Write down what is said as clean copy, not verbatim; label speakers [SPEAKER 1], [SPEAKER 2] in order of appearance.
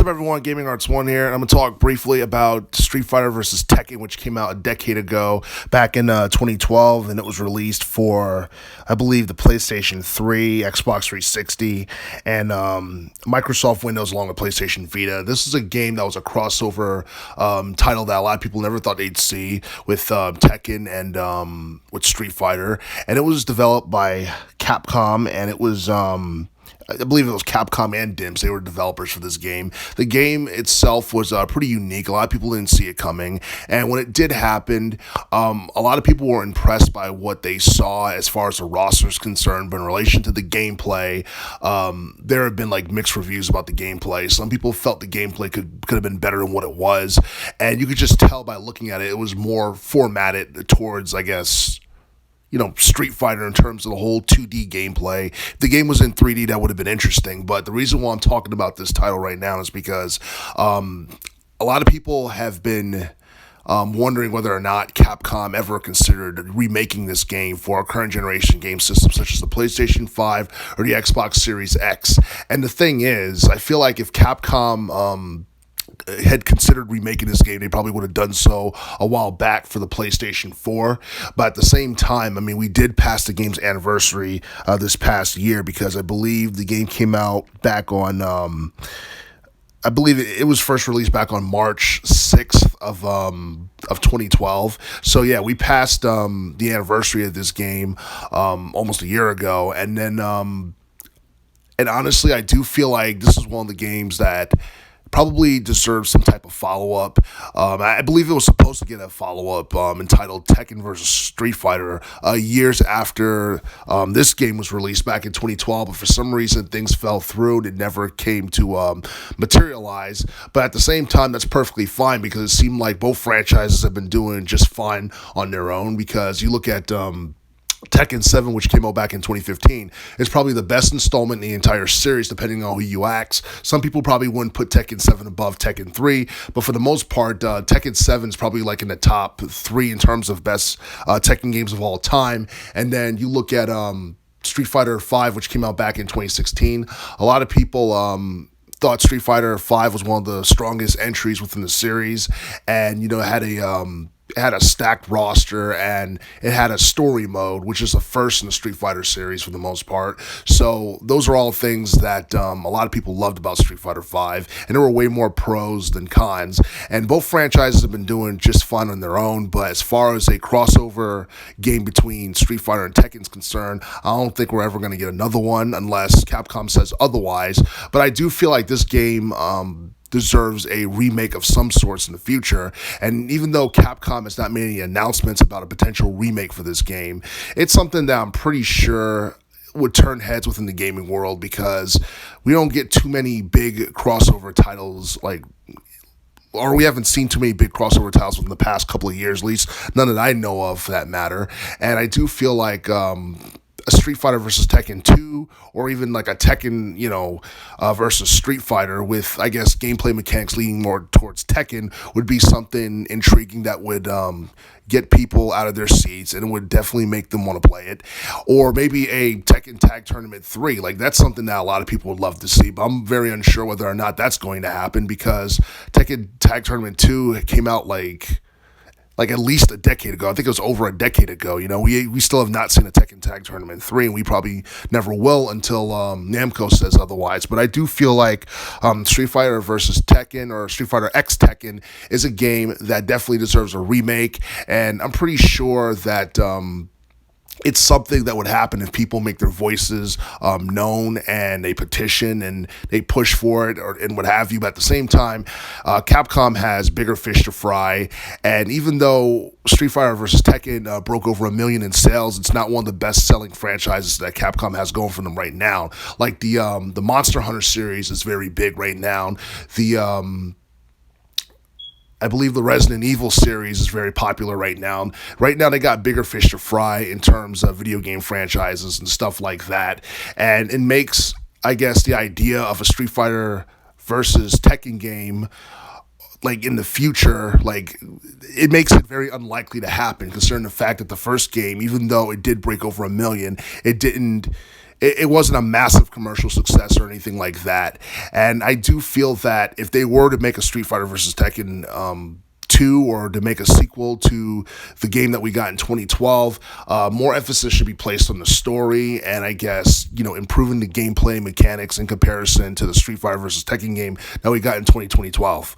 [SPEAKER 1] up, everyone? Gaming Arts 1 here, and I'm going to talk briefly about Street Fighter vs. Tekken, which came out a decade ago, back in 2012, and it was released for, I believe, the PlayStation 3, Xbox 360, and Microsoft Windows along with PlayStation Vita. This is a game that was a crossover title that a lot of people never thought they'd see with Tekken and with Street Fighter, and it was developed by Capcom, and it was... I believe it was Capcom and DIMS. They were developers for this game. The game itself was pretty unique. A lot of people didn't see it coming. And when it did happen, a lot of people were impressed by what they saw as far as the roster is concerned. But in relation to the gameplay, there have been like mixed reviews about the gameplay. Some people felt the gameplay could have been better than what it was. And you could just tell by looking at it, it was more formatted towards, I guess, Street Fighter in terms of the whole 2D gameplay. If the game was in 3D, that would have been interesting. But the reason why I'm talking about this title right now is because a lot of people have been wondering whether or not Capcom ever considered remaking this game for our current generation game systems, such as the PlayStation 5 or the Xbox Series X. And the thing is, I feel like if Capcom... had considered remaking this game, they probably would have done so a while back for the PlayStation 4. But at the same time, I mean, we did pass the game's anniversary this past year, because I believe the game came out back on, I believe it was first released back on March 6th of 2012. So yeah, we passed the anniversary of this game almost a year ago. And then, and honestly, I do feel like this is one of the games that probably deserves some type of follow-up. I believe it was supposed to get a follow-up entitled Tekken vs. Street Fighter years after this game was released back in 2012, but for some reason things fell through and it never came to materialize. But at the same time, that's perfectly fine, because it seemed like both franchises have been doing just fine on their own. Because you look at Tekken 7, which came out back in 2015, is probably the best installment in the entire series, depending on who you ask. Some people probably wouldn't put Tekken 7 above Tekken 3, but for the most part, Tekken 7 is probably like in the top 3 in terms of best Tekken games of all time. And then you look at Street Fighter 5, which came out back in 2016. A lot of people thought Street Fighter 5 was one of the strongest entries within the series, and it had a stacked roster, and it had a story mode, which is the first in the Street Fighter series for the most part. So those are all things that a lot of people loved about Street Fighter V, and there were way more pros than cons. And both franchises have been doing just fine on their own, but as far as a crossover game between Street Fighter and Tekken is concerned, I don't think we're ever going to get another one unless Capcom says otherwise. But I do feel like this game deserves a remake of some sorts in the future. And even though Capcom has not made any announcements about a potential remake for this game, it's something that I'm pretty sure would turn heads within the gaming world, because we don't get too many big crossover titles, or we haven't seen too many big crossover titles within the past couple of years, at least none that I know of for that matter. And I do feel like a Street Fighter versus Tekken 2, or even like a Tekken, versus Street Fighter with, I guess, gameplay mechanics leaning more towards Tekken would be something intriguing that would get people out of their seats, and it would definitely make them want to play it. Or maybe a Tekken Tag Tournament 3. Like, that's something that a lot of people would love to see, but I'm very unsure whether or not that's going to happen, because Tekken Tag Tournament 2 came out like at least a decade ago. I think it was over a decade ago. We still have not seen a Tekken Tag Tournament 3, and we probably never will until Namco says otherwise. But I do feel like Street Fighter versus Tekken, or Street Fighter X Tekken, is a game that definitely deserves a remake, and I'm pretty sure that it's something that would happen if people make their voices known, and they petition and they push for it, and what have you. But at the same time, Capcom has bigger fish to fry. And even though Street Fighter vs. Tekken broke over 1 million in sales, it's not one of the best-selling franchises that Capcom has going for them right now. Like the Monster Hunter series is very big right now. I believe the Resident Evil series is very popular right now. Right now, they got bigger fish to fry in terms of video game franchises and stuff like that. And it makes, I guess, the idea of a Street Fighter versus Tekken game, like, in the future, like, it makes it very unlikely to happen, considering the fact that the first game, even though it did break over 1 million, it didn't it wasn't a massive commercial success or anything like that. And I do feel that if they were to make a Street Fighter versus Tekken 2 or to make a sequel to the game that we got in 2012, more emphasis should be placed on the story and I guess, improving the gameplay mechanics in comparison to the Street Fighter versus Tekken game that we got in 2012.